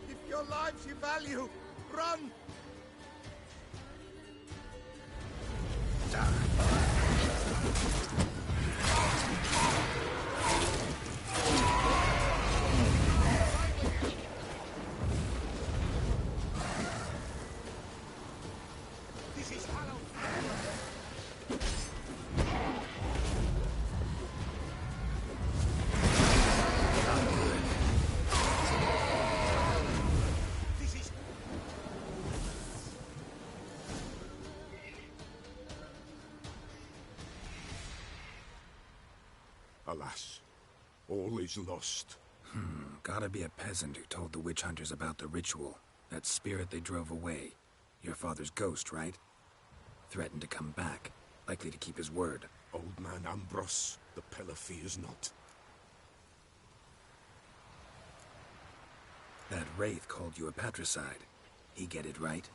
If your lives you value, run. This is hallowed. This is... Alas, all is lost. Gotta be a peasant who told the witch hunters about the ritual. That spirit they drove away. Your father's ghost, right? Threatened to come back. Likely to keep his word. Old man Ambros, the Pella fears not. That wraith called you a patricide. He get it right?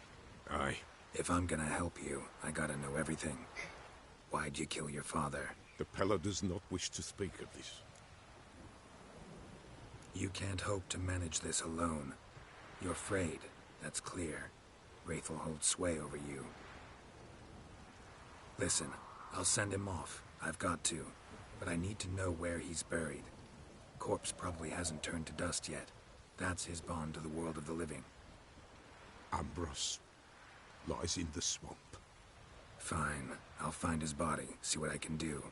Aye. If I'm gonna help you, I gotta know everything. Why'd you kill your father? The Pella does not wish to speak of this. You can't hope to manage this alone. You're afraid, that's clear. Wraith will hold sway over you. Listen, I'll send him off. I've got to. But I need to know where he's buried. Corpse probably hasn't turned to dust yet. That's his bond to the world of the living. Ambrose lies in the swamp. Fine. I'll find his body, see what I can do.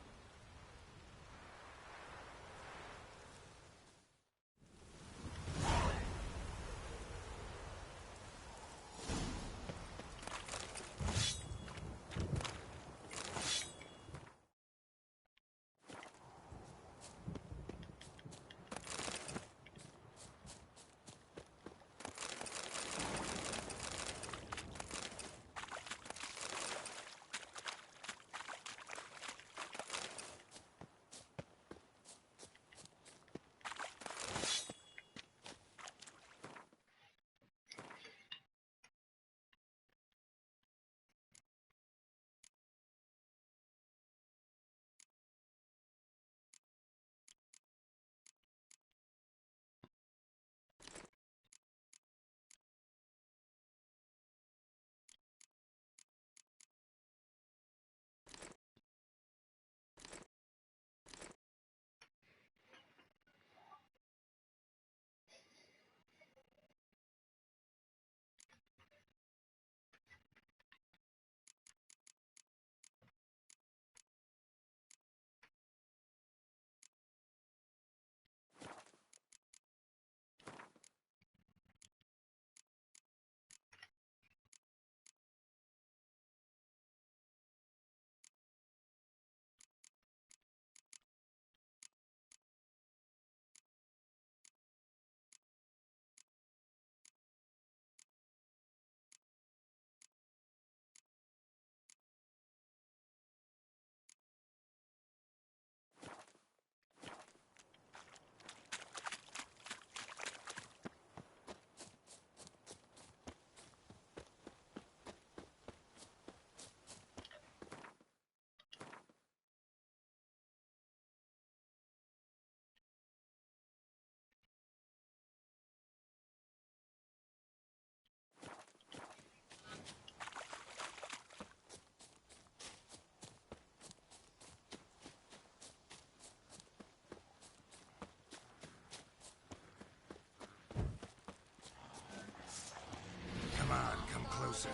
Come on, come closer.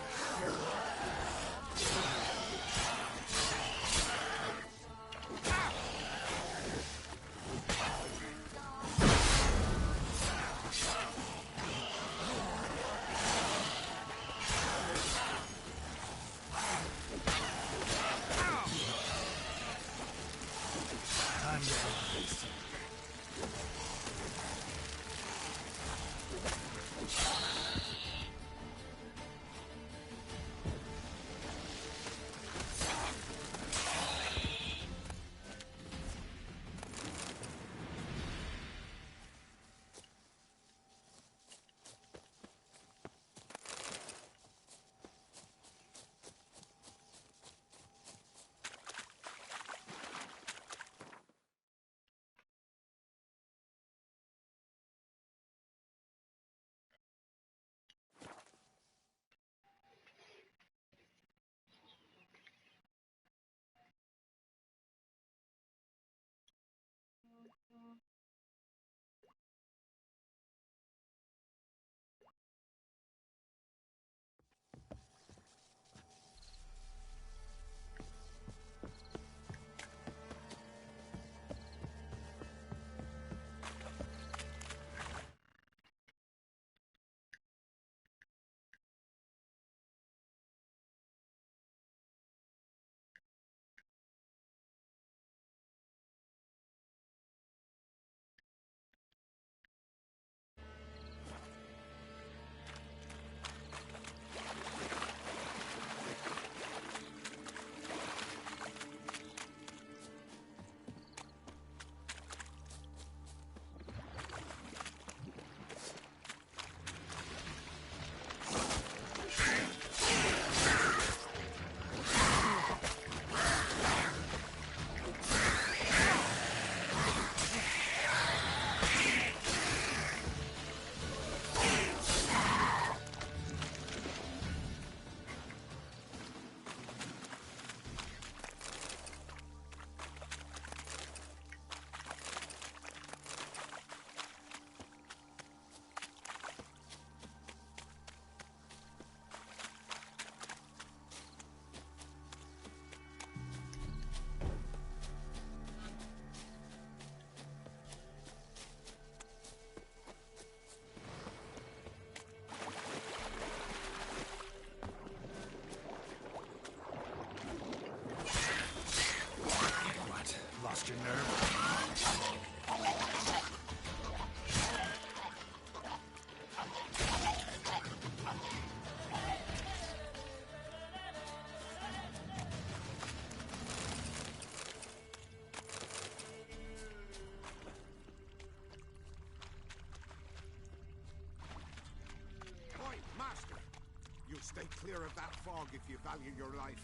clear of that fog if you value your life.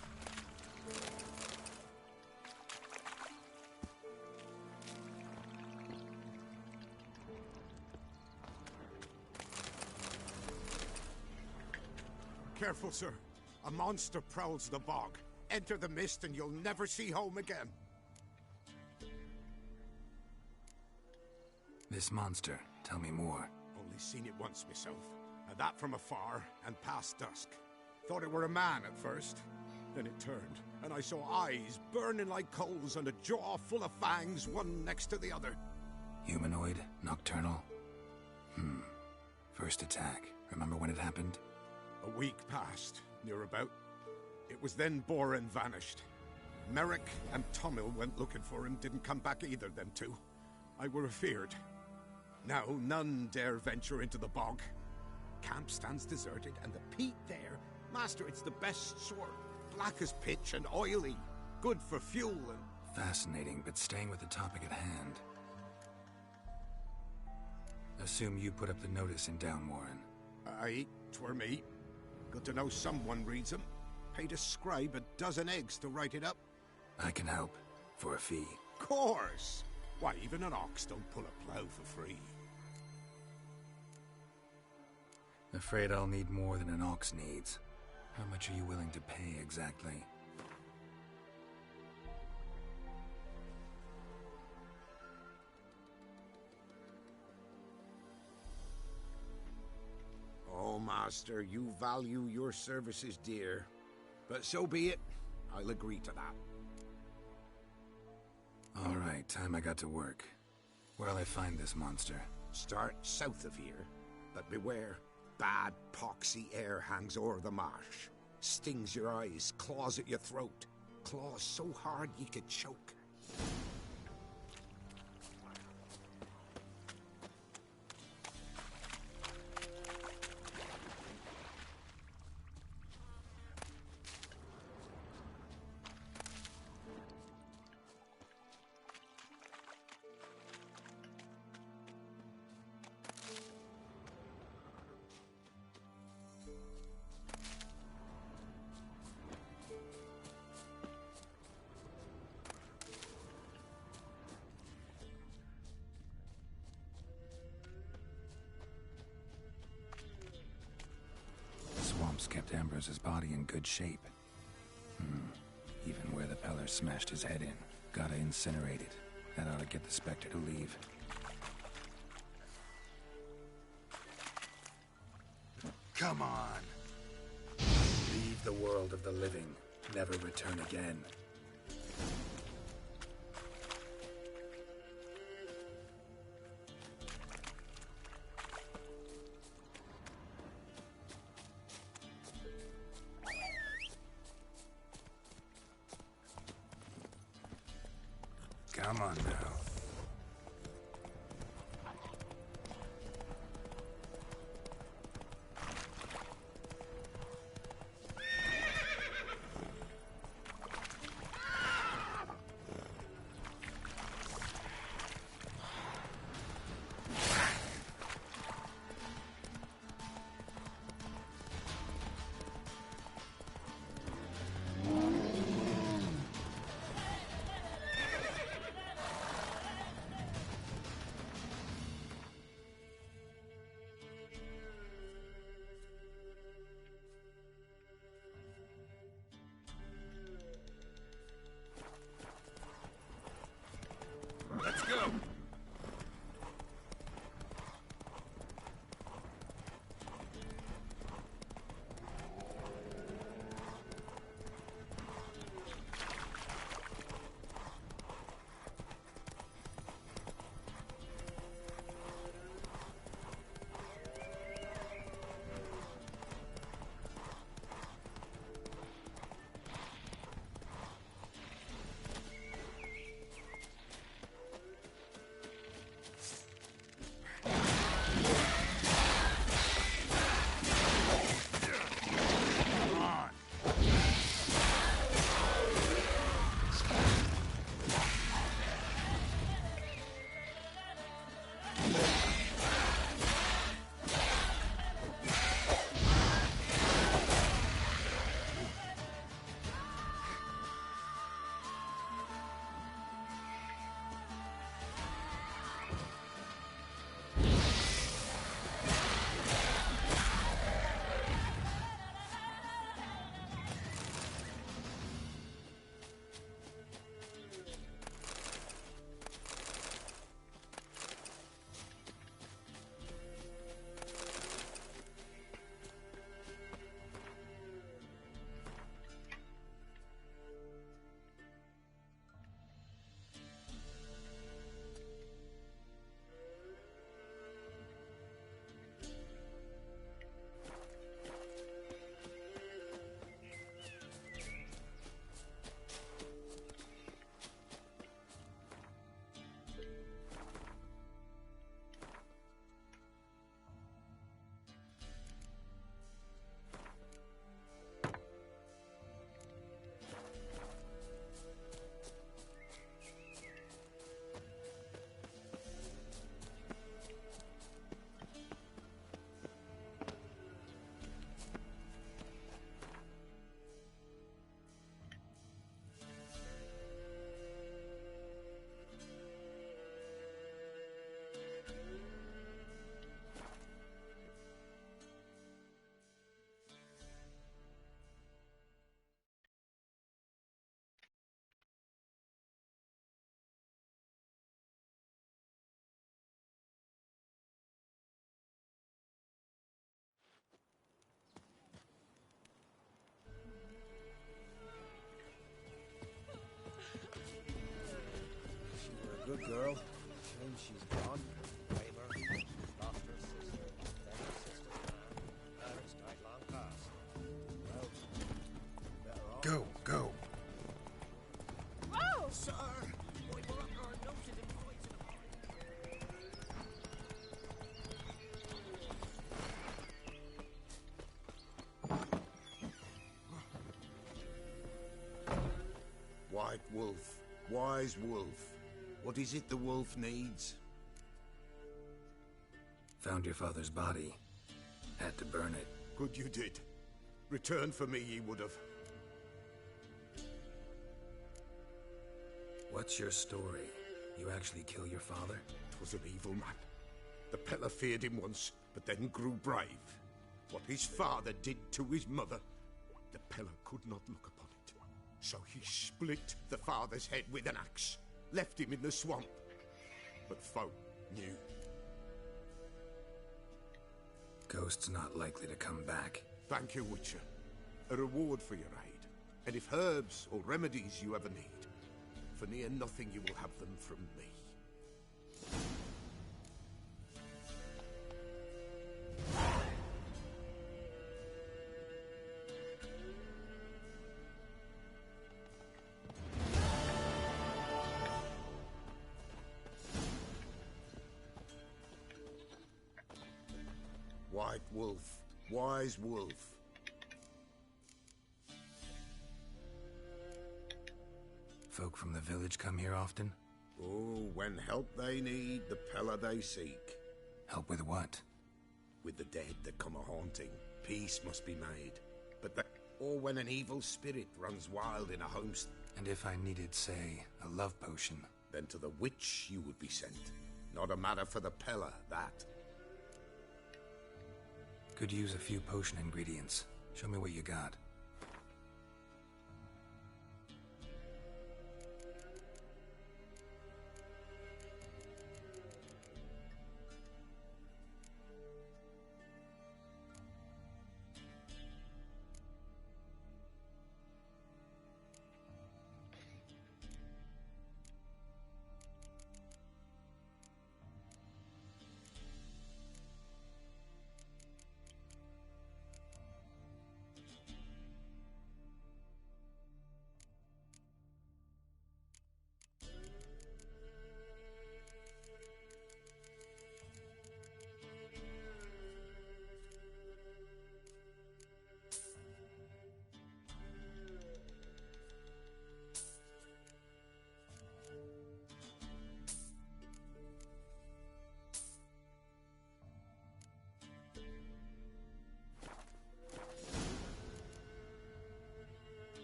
Careful, sir. A monster prowls the bog. Enter the mist and you'll never see home again. This monster, tell me more. Only seen it once myself. And that from afar and past dusk. Thought it were a man at first. Then it turned, and I saw eyes burning like coals and a jaw full of fangs, one next to the other. Humanoid? Nocturnal? First attack. Remember when it happened? A week passed, near about. It was then Boren vanished. Merrick and Tomil went looking for him, didn't come back either, them two. I were afeard. Now none dare venture into the bog. Camp stands deserted, and the peat there, master, it's the best sort. Black as pitch and oily. Good for fuel and... Fascinating, but staying with the topic at hand. Assume you put up the notice in Downwarren. Aye, 'twere me. Good to know someone reads 'em. Paid a scribe a dozen eggs to write it up. I can help. For a fee. Course! Why, even an ox don't pull a plough for free. Afraid I'll need more than an ox needs. How much are you willing to pay exactly? Oh, master, you value your services dear. But so be it. I'll agree to that. All right, time I got to work. Where'll I find this monster? Start south of here. But beware. Bad, poxy air hangs o'er the marsh. Stings your eyes, claws at your throat. Claws so hard ye could choke. Swamps kept Ambrose's body in good shape. Even where the Peller smashed his head in. Gotta incinerate it. That ought to get the Spectre to leave. Come on! Leave the world of the living. Never return again. Come on now. Wise wolf. What is it the wolf needs? Found your father's body. Had to burn it. Good you did. Return for me ye would have. What's your story? You actually kill your father? 'Twas an evil man. The Peller feared him once, but then grew brave. What his father did to his mother, the Peller could not look upon it. So he split the father's head with an axe, left him in the swamp. But folk knew. Ghost's not likely to come back. Thank you, Witcher. A reward for your aid. And if herbs or remedies you ever need, for near nothing you will have them from me. White wolf, wise wolf. Folk from the village come here often? Oh, when help they need, the Peller they seek. Help with what? With the dead that come a-haunting, peace must be made. But that, or when an evil spirit runs wild in a homestead. And if I needed, say, a love potion? Then to the witch you would be sent. Not a matter for the Peller, that. Could use a few potion ingredients. Show me what you got.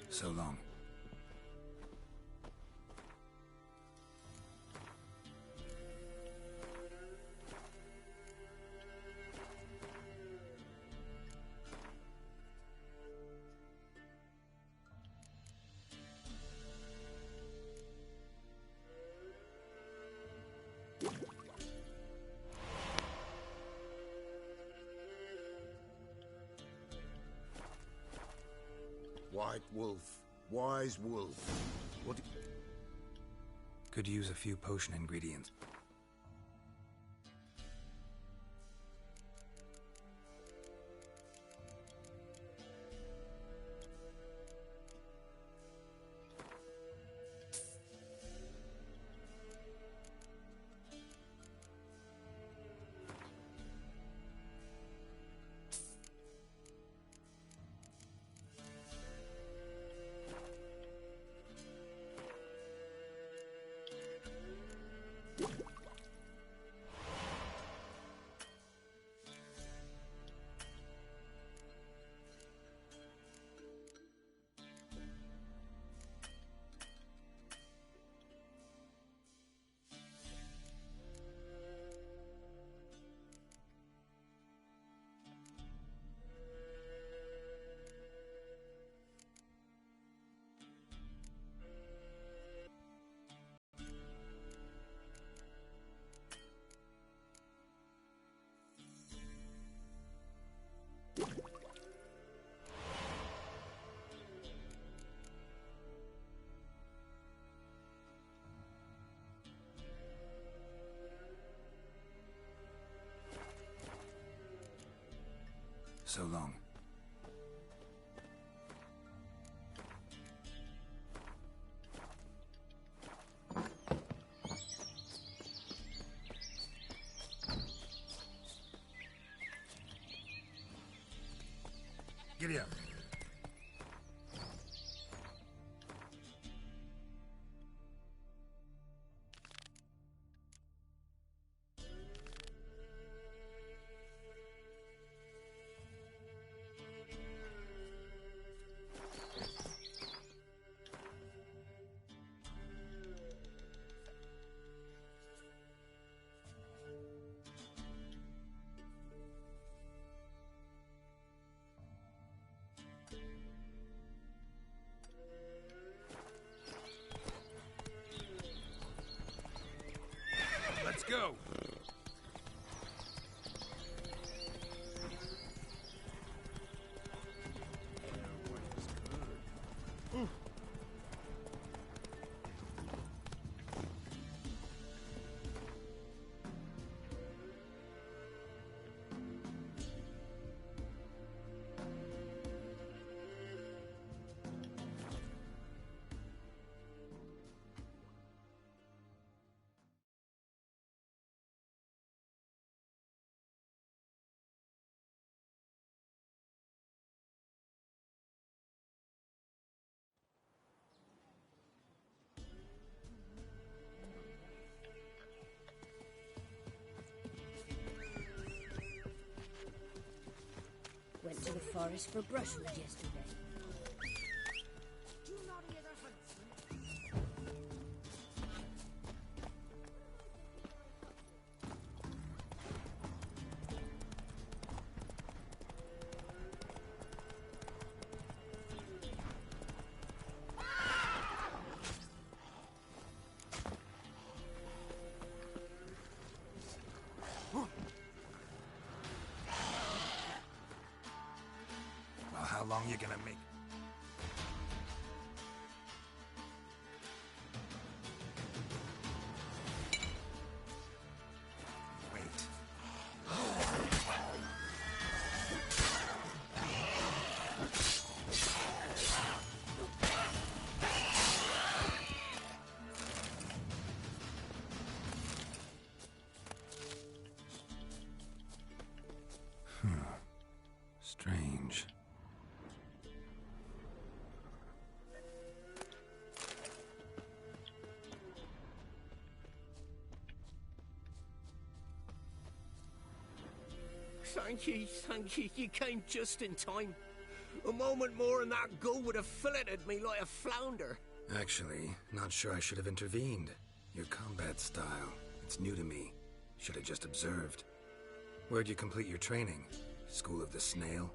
So long. White wolf, wise wolf. What? Could use a few potion ingredients. So long. Giddy up. the forest for brushwood yesterday. Well, how long you gonna make? Wait. Strange. Thank you, you came just in time. A moment more and that gull would have filleted me like a flounder. Actually, not sure I should have intervened. Your combat style, it's new to me. Should have just observed. Where'd you complete your training? School of the Snail?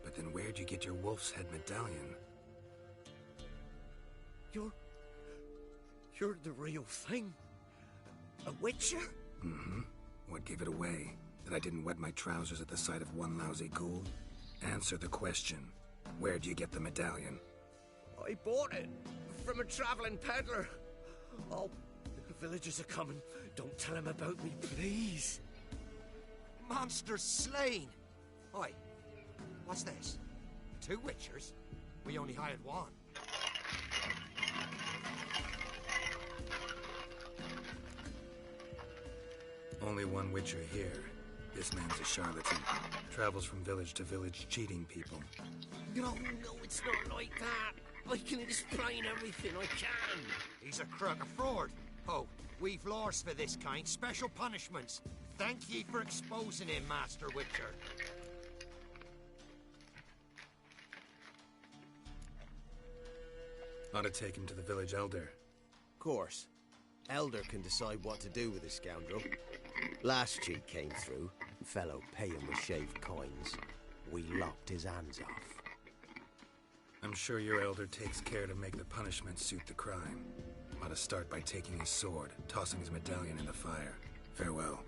But then where'd you get your wolf's head medallion? You're the real thing. A witcher? Mm-hmm. What gave it away? That I didn't wet my trousers at the sight of one lousy ghoul? Answer the question. Where'd you get the medallion? I bought it from a traveling peddler. Oh, the villagers are coming. Don't tell them about me, please. Monster slain! Oi, what's this? 2 witchers? We only hired 1. Only one witcher here. This man's a charlatan. Travels from village to village cheating people. No, it's not like that. I can explain everything I can. He's a crook, a fraud. Oh, we've laws for this kind, special punishments. Thank ye for exposing him, Master Witcher. Ought to take him to the village elder. Course. Elder can decide what to do with the scoundrel. Last cheat came through. Fellow pay him with shaved coins. We lopped his hands off. I'm sure your elder takes care to make the punishment suit the crime. Ought to start by taking his sword, tossing his medallion in the fire. Farewell.